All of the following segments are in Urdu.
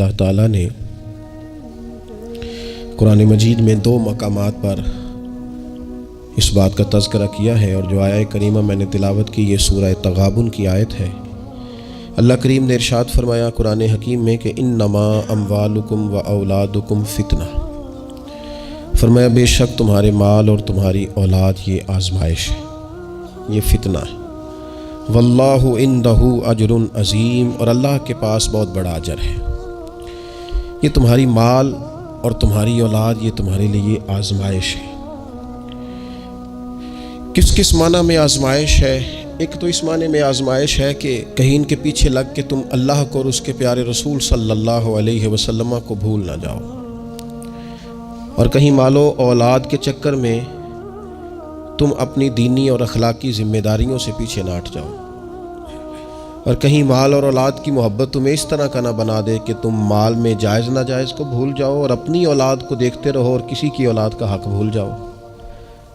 اللہ تعالیٰ نے قرآن مجید میں 2 مقامات پر اس بات کا تذکرہ کیا ہے، اور جو آیہ کریمہ میں نے تلاوت کی یہ سورہ تغابن کی آیت ہے۔ اللہ کریم نے ارشاد فرمایا قرآن حکیم میں کہ انما اموالکم و اولادکم فتنہ، فرمایا بے شک تمہارے مال اور تمہاری اولاد یہ آزمائش ہے، یہ فتنہ ہے۔ واللہ عندہ اجر عظیم، اور اللہ کے پاس بہت بڑا اجر ہے۔ یہ تمہاری مال اور تمہاری اولاد یہ تمہارے لیے آزمائش ہے۔ کس معنی میں آزمائش ہے؟ ایک تو اس معنی میں آزمائش ہے کہ کہیں ان کے پیچھے لگ کے تم اللہ کو اور اس کے پیارے رسول صلی اللہ علیہ وسلم کو بھول نہ جاؤ، اور کہیں مال و اولاد کے چکر میں تم اپنی دینی اور اخلاقی ذمہ داریوں سے پیچھے نہ ہٹ جاؤ، اور کہیں مال اور اولاد کی محبت تمہیں اس طرح کا نہ بنا دے کہ تم مال میں جائز ناجائز کو بھول جاؤ اور اپنی اولاد کو دیکھتے رہو اور کسی کی اولاد کا حق بھول جاؤ،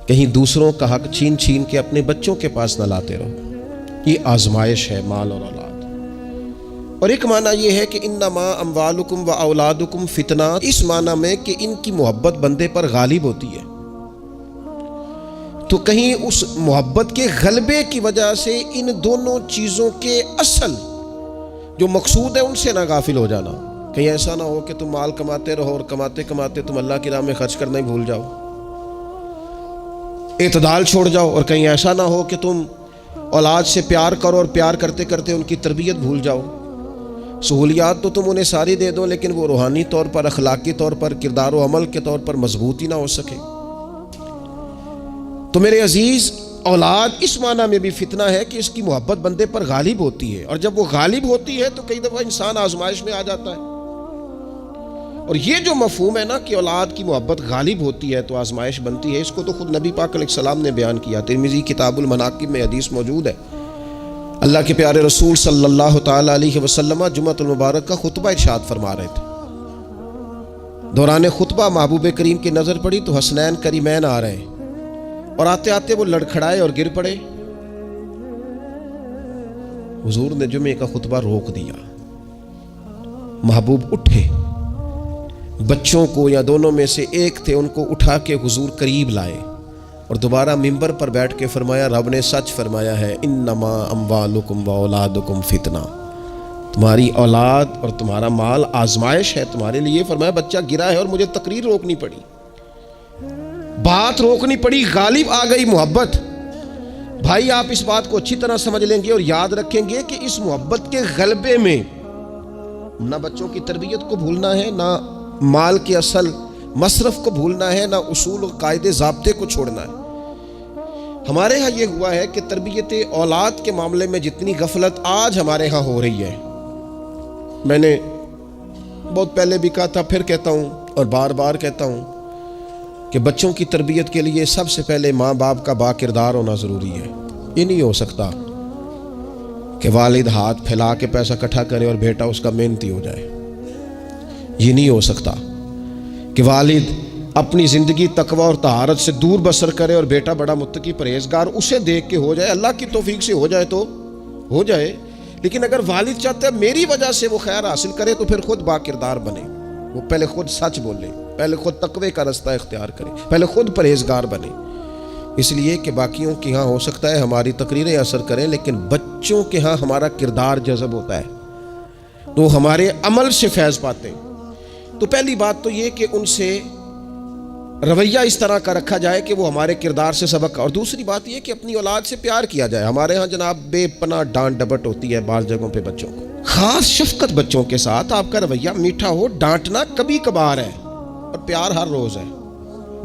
کہیں دوسروں کا حق چھین چھین کے اپنے بچوں کے پاس نہ لاتے رہو۔ یہ آزمائش ہے مال اور اولاد۔ اور ایک معنی یہ ہے کہ انما اموالکم و اولادکم فتنہ، اس معنی میں کہ ان کی محبت بندے پر غالب ہوتی ہے، تو کہیں اس محبت کے غلبے کی وجہ سے ان دونوں چیزوں کے اصل جو مقصود ہے ان سے نہ غافل ہو جانا۔ کہیں ایسا نہ ہو کہ تم مال کماتے رہو اور کماتے کماتے تم اللہ کی راہ میں خرچ کرنا ہی بھول جاؤ، اعتدال چھوڑ جاؤ، اور کہیں ایسا نہ ہو کہ تم اولاد سے پیار کرو اور پیار کرتے کرتے ان کی تربیت بھول جاؤ۔ سہولیات تو تم انہیں ساری دے دو لیکن وہ روحانی طور پر، اخلاقی طور پر، کردار و عمل کے طور پر مضبوط ہی نہ ہو سکے۔ تو میرے عزیز، اولاد اس معنی میں بھی فتنہ ہے کہ اس کی محبت بندے پر غالب ہوتی ہے، اور جب وہ غالب ہوتی ہے تو کئی دفعہ انسان آزمائش میں آ جاتا ہے۔ اور یہ جو مفہوم ہے نا کہ اولاد کی محبت غالب ہوتی ہے تو آزمائش بنتی ہے، اس کو تو خود نبی پاک علیہ السلام نے بیان کیا۔ ترمذی کتاب المناقب میں حدیث موجود ہے، اللہ کے پیارے رسول صلی اللہ تعالی علیہ وسلم جمعۃ المبارک کا خطبہ ارشاد فرما رہے تھے۔ دوران خطبہ محبوب کریم کی نظر پڑی تو حسنین کریمین آ رہے ہیں، اور آتے آتے وہ لڑکھڑائے اور گر پڑے۔ حضور نے جمعے کا خطبہ روک دیا، محبوب اٹھے، بچوں کو یا دونوں میں سے ایک تھے ان کو اٹھا کے حضور قریب لائے، اور دوبارہ منبر پر بیٹھ کے فرمایا رب نے سچ فرمایا ہے، انما اموالکم و اولادکم فتنہ، تمہاری اولاد اور تمہارا مال آزمائش ہے تمہارے لیے۔ فرمایا بچہ گرا ہے اور مجھے تقریر روکنی پڑی، بات روکنی پڑی، غالب آ گئی محبت۔ بھائی آپ اس بات کو اچھی طرح سمجھ لیں گے اور یاد رکھیں گے کہ اس محبت کے غلبے میں نہ بچوں کی تربیت کو بھولنا ہے، نہ مال کے اصل مصرف کو بھولنا ہے، نہ اصول و قاعدے ضابطے کو چھوڑنا ہے۔ ہمارے ہاں یہ ہوا ہے کہ تربیت اولاد کے معاملے میں جتنی غفلت آج ہمارے ہاں ہو رہی ہے، میں نے بہت پہلے بھی کہا تھا، پھر کہتا ہوں اور بار بار کہتا ہوں کہ بچوں کی تربیت کے لیے سب سے پہلے ماں باپ کا با کردار ہونا ضروری ہے۔ یہ نہیں ہو سکتا کہ والد ہاتھ پھیلا کے پیسہ اکٹھا کرے اور بیٹا اس کا محنتی ہو جائے۔ یہ نہیں ہو سکتا کہ والد اپنی زندگی تقوی اور طہارت سے دور بسر کرے اور بیٹا بڑا متقی پرہیزگار اسے دیکھ کے ہو جائے۔ اللہ کی توفیق سے ہو جائے تو ہو جائے، لیکن اگر والد چاہتا ہے میری وجہ سے وہ خیر حاصل کرے تو پھر خود با کردار بنے، وہ پہلے خود سچ بولے، پہلے خود تقوی کا رستہ اختیار کرے، پہلے خود پرہیزگار بنے۔ اس لیے کہ باقیوں کے ہاں ہو سکتا ہے ہماری تقریریں اثر کریں، لیکن بچوں کے ہاں ہمارا کردار جذب ہوتا ہے تو ہمارے عمل سے فیض پاتے ہیں۔ تو پہلی بات تو یہ کہ ان سے رویہ اس طرح کا رکھا جائے کہ وہ ہمارے کردار سے سبق، اور دوسری بات یہ کہ اپنی اولاد سے پیار کیا جائے۔ ہمارے ہاں جناب بے پناہ ڈانٹ ڈپٹ ہوتی ہے بعض جگہوں پہ بچوں کو، خاص شفقت بچوں کے ساتھ آپ کا رویہ میٹھا ہو، ڈانٹنا کبھی کبھار ہے اور پیار ہر روز ہے۔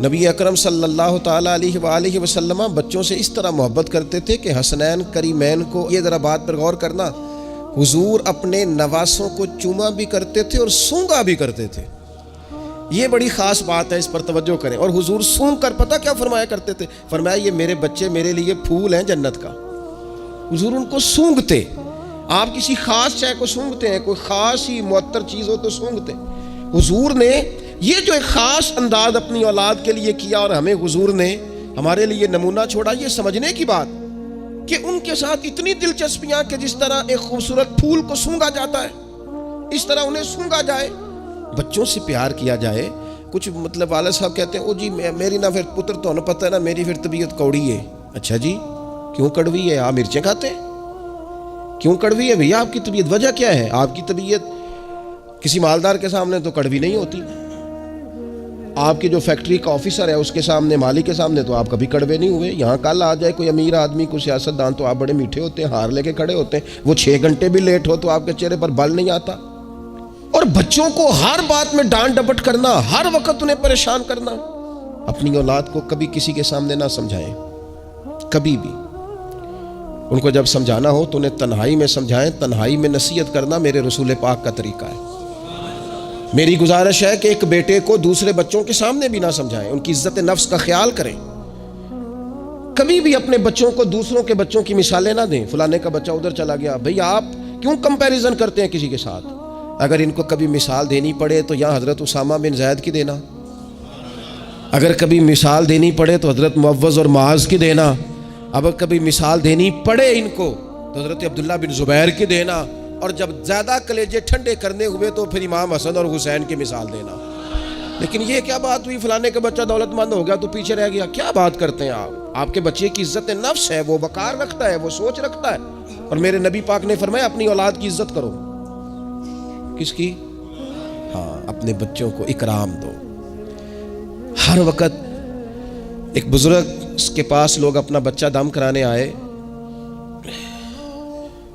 نبی اکرم صلی اللہ تعالی علیہ وآلہ وسلم بچوں سے اس طرح محبت کرتے تھے کہ حسنین کریمین کو، یہ ذرا بات پر غور کرنا، حضور اپنے نواسوں کو چوما بھی کرتے تھے اور سونگا بھی کرتے تھے۔ یہ بڑی خاص بات ہے، اس پر توجہ کریں۔ اور حضور سونگ کر پتہ کیا فرمایا کرتے تھے؟ فرمایا یہ میرے بچے میرے لیے پھول ہیں جنت کا۔ حضور ان کو سونگتے۔ آپ کسی خاص شے کو سونگتے ہیں، کوئی خاص ہی معطر چیز ہو تو سونگتے۔ حضور نے یہ جو ایک خاص انداز اپنی اولاد کے لیے کیا اور ہمیں حضور نے ہمارے لیے نمونہ چھوڑا، یہ سمجھنے کی بات کہ ان کے ساتھ اتنی دلچسپیاں کہ جس طرح ایک خوبصورت پھول کو سونگا جاتا ہے، اس طرح انہیں سونگا جائے، بچوں سے پیار کیا جائے. کچھ مطلب والد صاحب کہتے ہیں او جی میری نہ پھر پتر تو انہیں پتہ ہے نا میری پھر طبیعت کوڑی ہے. اچھا جی کیوں کڑوی ہے؟ آپ مرچیں کھاتے ہیں؟ کیوں کڑوی ہے بھیا آپ کی طبیعت؟ وجہ کیا ہے؟ آپ کی طبیعت کسی مالدار کے سامنے تو کڑوی نہیں ہوتی، آپ کی جو فیکٹری کا آفیسر ہے اس کے سامنے، مالی کے سامنے تو آپ کبھی کڑوے نہیں ہوئے. یہاں کل آ جائے کوئی امیر آدمی، کوئی سیاست دان تو آپ بڑے میٹھے ہوتے ہیں، ہار لے کے کھڑے ہوتے ہیں. وہ 6 گھنٹے بھی لیٹ ہو تو آپ کے چہرے پر بل نہیں آتا. اور بچوں کو ہر بات میں ڈانٹ ڈپٹ کرنا، ہر وقت انہیں پریشان کرنا. اپنی اولاد کو کبھی کسی کے سامنے نہ سمجھائیں، کبھی بھی. ان کو جب سمجھانا ہو تو انہیں تنہائی میں سمجھائیں. تنہائی میں نصیحت کرنا میرے رسول پاک کا طریقہ ہے. میری گزارش ہے کہ ایک بیٹے کو دوسرے بچوں کے سامنے بھی نہ سمجھائیں، ان کی عزت نفس کا خیال کریں. کبھی بھی اپنے بچوں کو دوسروں کے بچوں کی مثالیں نہ دیں. فلانے کا بچہ ادھر چلا گیا، بھئی آپ کیوں کمپیریزن کرتے ہیں کسی کے ساتھ؟ اگر ان کو کبھی مثال دینی پڑے تو یہاں حضرت اسامہ بن زید کی دینا، اگر کبھی مثال دینی پڑے تو حضرت معوذ اور معاذ کی دینا، اگر کبھی مثال دینی پڑے ان کو تو حضرت عبداللہ بن زبیر کی دینا، اور جب زیادہ کلیجے ٹھنڈے کرنے ہوئے تو پھر امام حسن اور حسین کی مثال دینا. لیکن یہ کیا بات ہوئی فلانے کا بچہ دولت مند ہو گیا تو پیچھے رہ گیا؟ کیا بات کرتے ہیں آپ؟ آپ کے بچے کی عزت نفس ہے، وہ وقار رکھتا ہے، وہ سوچ رکھتا ہے. اور میرے نبی پاک نے فرمایا اپنی اولاد کی عزت کرو. کس کی؟ ہاں اپنے بچوں کو اکرام دو. ہر وقت ایک بزرگ کے پاس لوگ اپنا بچہ دم کرانے آئے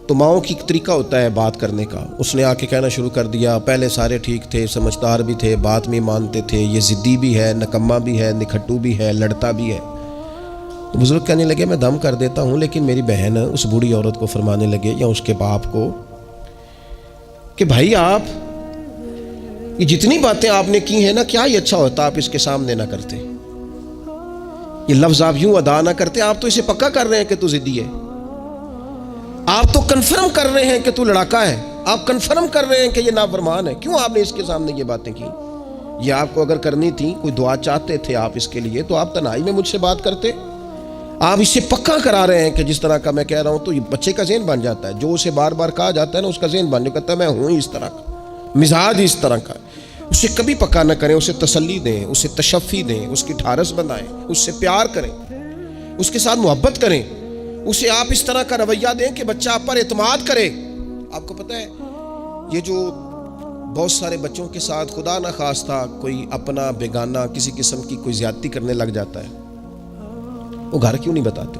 تو ماؤں کی طریقہ ہوتا ہے بات کرنے کا. اس نے آ کے کہنا شروع کر دیا. پہلے سارے ٹھیک تھے، سمجھدار بھی تھے، بات میں مانتے تھے، یہ ضدی بھی ہے، نکما بھی ہے، نکھٹو بھی ہے، لڑتا بھی ہے. تو بزرگ کہنے لگے میں دم کر دیتا ہوں، لیکن میری بہن اس بوڑھی عورت کو فرمانے لگے یا اس کے باپ کو کہ بھائی آپ یہ جتنی باتیں آپ نے کی ہیں نا، کیا یہ اچھا ہوتا آپ اس کے سامنے نہ کرتے، یہ لفظ آپ یوں ادا نہ کرتے. آپ تو اسے پکا کر رہے ہیں کہ تو ضدی ہے، آپ تو کنفرم کر رہے ہیں کہ تو لڑاکا ہے، آپ کنفرم کر رہے ہیں کہ یہ نافرمان ہے. کیوں آپ نے اس کے سامنے یہ باتیں کی؟ یہ آپ کو اگر کرنی تھی، کوئی دعا چاہتے تھے آپ اس کے لیے تو آپ تنہائی میں مجھ سے بات کرتے. آپ اسے پکا کرا رہے ہیں کہ جس طرح کا میں کہہ رہا ہوں تو یہ بچے کا ذہن بن جاتا ہے. جو اسے بار بار کہا جاتا ہے نا اس کا ذہن بن جاتا ہے، کہتا ہے میں ہوں اس طرح کا، مزاج اس طرح کا. اسے کبھی پکا نہ کریں، اسے تسلی دیں، اسے تشفی دیں، اس کی ٹھارس بنائیں، اس سے پیار کریں، اس کے ساتھ محبت کریں. اسے آپ اس طرح کا رویہ دیں کہ بچہ آپ پر اعتماد کرے. آپ کو پتہ ہے یہ جو بہت سارے بچوں کے ساتھ خدا نہ خواستہ کوئی اپنا بیگانہ کسی قسم کی کوئی زیادتی کرنے لگ جاتا ہے، وہ گھر کیوں نہیں بتاتے؟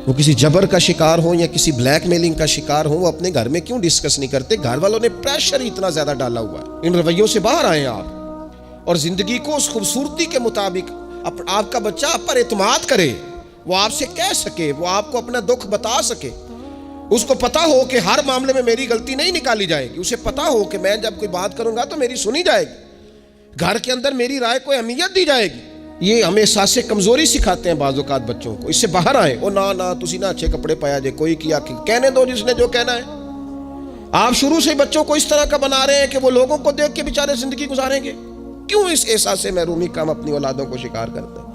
وہ کسی جبر کا شکار ہوں یا کسی بلیک میلنگ کا شکار ہوں، وہ اپنے گھر میں کیوں ڈسکس نہیں کرتے؟ گھر والوں نے پریشر اتنا زیادہ ڈالا ہوا ہے. ان رویوں سے باہر آئیں آپ اور زندگی کو اس خوبصورتی کے مطابق آپ کا بچہ آپ پر اعتماد کرے، وہ آپ سے کہہ سکے، وہ آپ کو اپنا دکھ بتا سکے. اس کو پتا ہو کہ ہر معاملے میں میری غلطی نہیں نکالی جائے گی. اسے پتا ہو کہ میں جب کوئی بات کروں گا تو میری سنی جائے گی، گھر کے اندر میری رائے کو اہمیت دی جائے گی. یہ ہمیں احساس کمزوری سکھاتے ہیں بعض اوقات بچوں کو. اس سے باہر آئیں. او نہ تسی نہ اچھے کپڑے پایا جے، کوئی کیا کہنے دو جس نے جو کہنا ہے. آپ شروع سے بچوں کو اس طرح کا بنا رہے ہیں کہ وہ لوگوں کو دیکھ کے بیچارے زندگی گزاریں گے. کیوں اس احساس محرومی کا ہم اپنی اولادوں کو شکار کرتے ہیں؟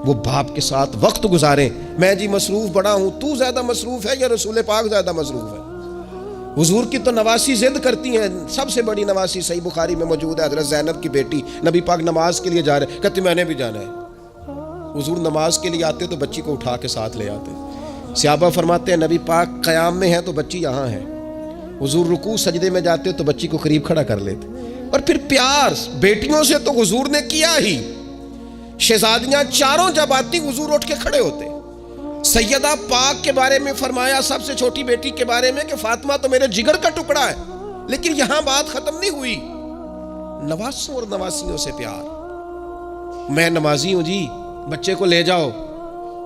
وہ باپ کے ساتھ وقت گزاریں. میں جی مصروف بڑا ہوں، تو زیادہ مصروف ہے یا رسول پاک زیادہ مصروف ہے؟ حضور کی تو نواسی ضد کرتی ہیں. سب سے بڑی نواسی صحیح بخاری میں موجود ہے، حضرت زینب کی بیٹی. نبی پاک نماز کے لیے جا رہے، کہتی میں نے بھی جانا ہے. حضور نماز کے لیے آتے تو بچی کو اٹھا کے ساتھ لے آتے. صحابہ فرماتے ہیں نبی پاک قیام میں ہے تو بچی یہاں ہے. حضور رکوع سجدے میں جاتے تو بچی کو قریب کھڑا کر لیتے. اور پھر پیار بیٹیوں سے تو حضور نے کیا ہی. شہزادیاں چاروں جب آتی حضور اٹھ کے کھڑے ہوتے. سیدہ پاک کے بارے میں فرمایا، سب سے چھوٹی بیٹی کے بارے میں، کہ فاطمہ تو میرے جگر کا ٹکڑا ہے. لیکن یہاں بات ختم نہیں ہوئی. نواسوں اور نواسیوں سے پیار. میں نمازی ہوں جی، بچے کو لے جاؤ.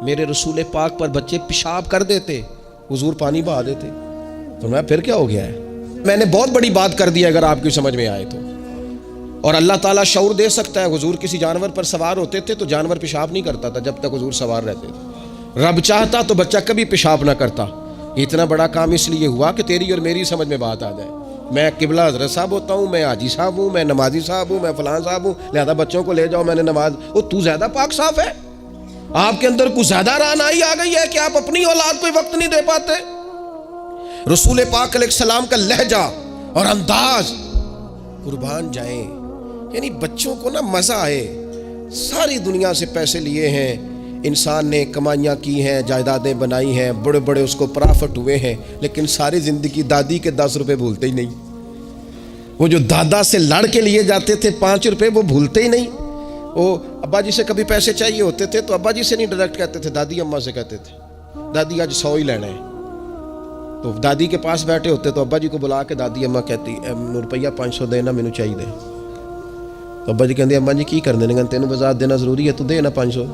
میرے رسول پاک پر بچے پیشاب کر دیتے، حضور پانی بہا دیتے. تو میں پھر کیا ہو گیا ہے؟ میں نے بہت بڑی بات کر دی اگر آپ کی سمجھ میں آئے تو. اور اللہ تعالیٰ شعور دے سکتا ہے. حضور کسی جانور پر سوار ہوتے تھے تو جانور پیشاب نہیں کرتا تھا جب تک حضور سوار رہتے تھے. رب چاہتا تو بچہ کبھی پیشاب نہ کرتا. اتنا بڑا کام اس لیے ہوا کہ تیری اور میری سمجھ میں بات آ جائے. میں قبلہ حضرت صاحب ہوتا ہوں، میں حاجی صاحب ہوں، میں نمازی صاحب ہوں، میں فلان صاحب ہوں، لہذا بچوں کو لے جاؤ میں نے نماز. وہ تو زیادہ پاک صاف ہے؟ آپ کے اندر کچھ زیادہ رعنائی آ گئی ہے کہ آپ اپنی اولاد کو وقت نہیں دے پاتے. رسول پاک علیہ السلام کا لہجہ اور انداز، قربان جائیں، یعنی بچوں کو نا مزہ آئے. ساری دنیا سے پیسے لیے ہیں انسان نے، کمائیاں کی ہیں، جائیدادیں بنائی ہیں، بڑے بڑے اس کو پرافٹ ہوئے ہیں، لیکن ساری زندگی دادی کے 10 روپے بھولتے ہی نہیں. وہ جو دادا سے لڑ کے لیے جاتے تھے 5 روپے، وہ بھولتے ہی نہیں. وہ ابا جی سے کبھی پیسے چاہیے ہوتے تھے تو ابا جی سے نہیں ڈائریکٹ کہتے تھے، دادی اماں سے کہتے تھے، دادی آج 100 ہی لینا ہے. تو دادی کے پاس بیٹھے ہوتے تو ابا جی کو بلا کے دادی اماں کہتی روپیہ 500 دینا مینو چاہیے. تو ابا جی کہتے اماں جی کی کرنے نے، تینوں بازار دینا ضروری ہے تو دے نا 500.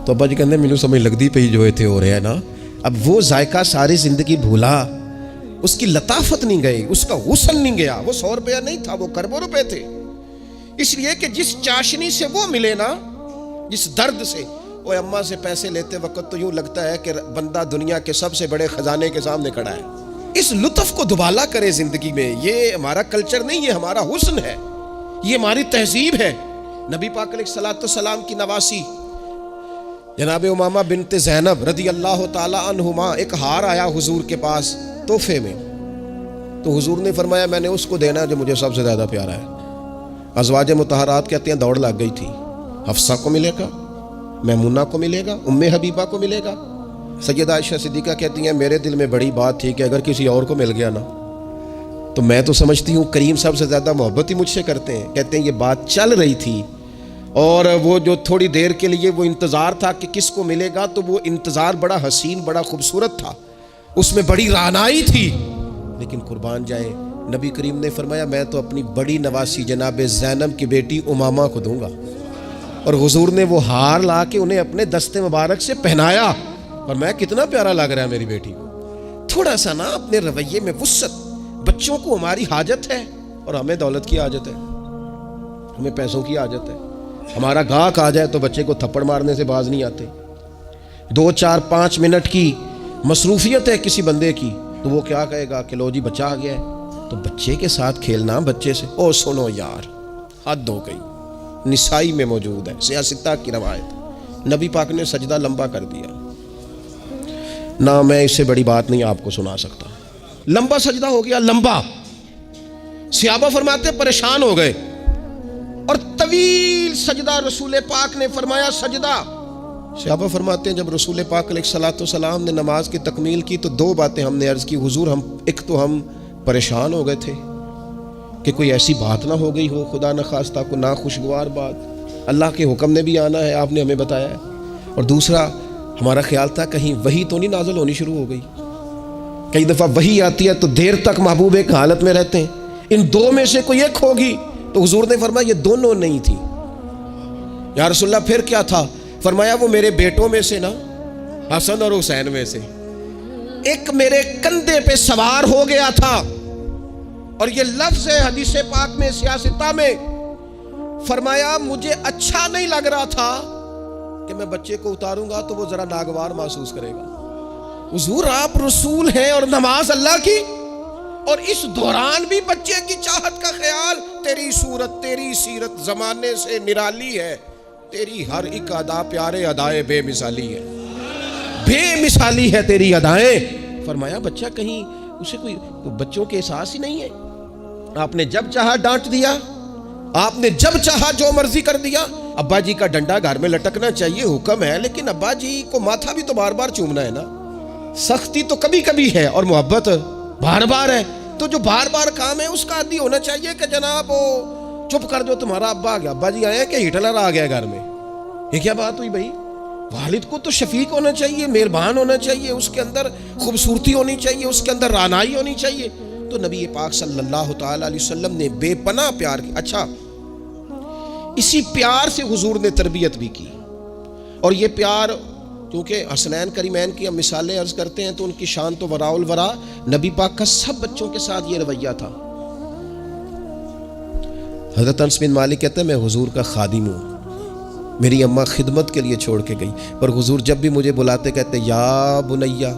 تو ابا جی کہتے مینو سمجھ لگتی پئی جو اتنے ہو رہا ہے نا. اب وہ ذائقہ ساری زندگی بھولا، اس کی لطافت نہیں گئی، اس کا غسل نہیں گیا. وہ 100 روپیہ نہیں تھا، وہ کروڑوں روپے تھے. اس لیے کہ جس چاشنی سے وہ ملے نا، جس درد سے، وہ اماں سے پیسے لیتے وقت تو یوں لگتا ہے کہ بندہ دنیا کے سب سے بڑے خزانے کے سامنے کھڑا ہے. اس لطف کو دوبالا کرے زندگی میں. یہ ہمارا کلچر نہیں، یہ ہمارا حسن ہے، یہ ہماری تہذیب ہے. نبی پاک علیہ الصلوۃ والسلام کی نواسی جناب امامہ بنت زینب رضی اللہ تعالی عنہما، ایک ہار آیا حضور کے پاس تحفے میں. تو حضور نے فرمایا میں نے اس کو دینا جو مجھے سب سے زیادہ پیارا ہے. ازواج مطہرات کہتے ہیں دوڑ لگ گئی تھی، حفصہ کو ملے گا، میمونہ کو ملے گا، ام حبیبہ کو ملے گا. سیدہ عائشہ صدیقہ کہتی ہیں میرے دل میں بڑی بات تھی کہ اگر کسی اور کو مل گیا نا تو میں تو سمجھتی ہوں کریم سب سے زیادہ محبت ہی مجھ سے کرتے ہیں. کہتے ہیں یہ بات چل رہی تھی اور وہ جو تھوڑی دیر کے لیے وہ انتظار تھا کہ کس کو ملے گا، تو وہ انتظار بڑا حسین، بڑا خوبصورت تھا، اس میں بڑی رعنائی تھی. لیکن قربان جائیں، نبی کریم نے فرمایا میں تو اپنی بڑی نواسی جناب زینب کی بیٹی امامہ کو دوں گا. اور حضور نے وہ ہار لا کے انہیں اپنے دست مبارک سے پہنایا. اور میں کتنا پیارا لگ رہا ہے میری بیٹی کو. تھوڑا سا نا اپنے رویے میں وسعت. بچوں کو ہماری حاجت ہے اور ہمیں دولت کی حاجت ہے، ہمیں پیسوں کی حاجت ہے. ہمارا گاہک آ جائے تو بچے کو تھپڑ مارنے سے باز نہیں آتے. 2 4 5 منٹ کی مصروفیت ہے کسی بندے کی تو وہ کیا کہے گا کہ لو جی بچہ آ گیا ہے. تو بچے کے ساتھ کھیلنا، بچے سے او سنو یار حد ہو گئی. نسائی میں موجود ہے، سیاستہ کی روایت. نبی پاک نے سجدہ لمبا کر دیا نہ، میں اس سے بڑی بات نہیں آپ کو سنا سکتا. لمبا سجدہ ہو گیا، لمبا. صحابہ فرماتے پریشان ہو گئے اور طویل سجدہ رسول پاک نے فرمایا سجدہ. صحابہ فرماتے ہیں جب رسول پاک علیہ الصلوۃ والسلام نے نماز کی تکمیل کی تو 2 باتیں ہم نے عرض کی حضور. ایک تو ہم پریشان ہو گئے تھے کہ کوئی ایسی بات نہ ہو گئی ہو، خدا نہ خواستہ کو ناخوشگوار بات، اللہ کے حکم نے بھی آنا ہے، آپ نے ہمیں بتایا ہے. اور دوسرا ہمارا خیال تھا کہیں وحی تو نہیں نازل ہونی شروع ہو گئی. کئی دفعہ وحی آتی ہے تو دیر تک محبوب ایک حالت میں رہتے ہیں، ان 2 میں سے کوئی ایک ہوگی. تو حضور نے فرمایا یہ دونوں نہیں تھی. یا رسول اللہ پھر کیا تھا؟ فرمایا وہ میرے بیٹوں میں سے نا، حسن اور حسین میں سے ایک میرے کندھے پہ سوار ہو گیا تھا. اور یہ لفظ ہے حدیث پاک میں سیاستہ میں، فرمایا مجھے اچھا نہیں لگ رہا تھا کہ میں بچے کو اتاروں گا تو وہ ذرا ناگوار محسوس کرے گا. حضور آپ رسول ہیں اور نماز اللہ کی، اور اس دوران بھی بچے کی چاہت کا خیال. تیری صورت تیری سیرت زمانے سے نرالی ہے، تیری ہر ایک ادا پیارے ادائے بے مثالی ہے، بے مثالی ہے تیری ادائیں. فرمایا بچہ کہیں اسے کوئی بچوں کے احساس ہی نہیں ہے. آپ نے جب چاہا ڈانٹ دیا، آپ نے جب چاہا جو مرضی کر دیا. ابا جی کا ڈنڈا گھر میں لٹکنا چاہیے، حکم ہے، لیکن ابا جی کو ماتھا بھی تو بار بار چومنا ہے نا. سختی تو کبھی کبھی ہے اور محبت بار بار ہے. تو جو بار بار کام ہے اس کا عادی ہونا چاہیے کہ جناب وہ چپ کر دو، تمہارا ابا آ گیا، ابا جی آئے کہ ہٹلر آ گیا گھر میں. یہ کیا بات ہوئی بھائی؟ والد کو تو شفیق ہونا چاہیے، مہربان ہونا چاہیے، اس کے اندر خوبصورتی ہونی چاہیے، اس کے اندر رعنائی ہونی چاہیے. تو نبی پاک صلی اللہ تعالی علیہ وسلم نے بے پناہ پیار کی. اچھا اسی پیار سے حضور نے تربیت بھی کی. اور یہ پیار کیونکہ حسنین کریمین کی ہم مثالیں عرض کرتے ہیں تو ان کی شان تو وراء الورا. نبی پاک کا سب بچوں کے ساتھ یہ رویہ تھا. حضرت انس بن مالک کہتے ہیں میں حضور کا خادم ہوں، میری اماں خدمت کے لیے چھوڑ کے گئی، پر حضور جب بھی مجھے بلاتے کہتے یا بنیا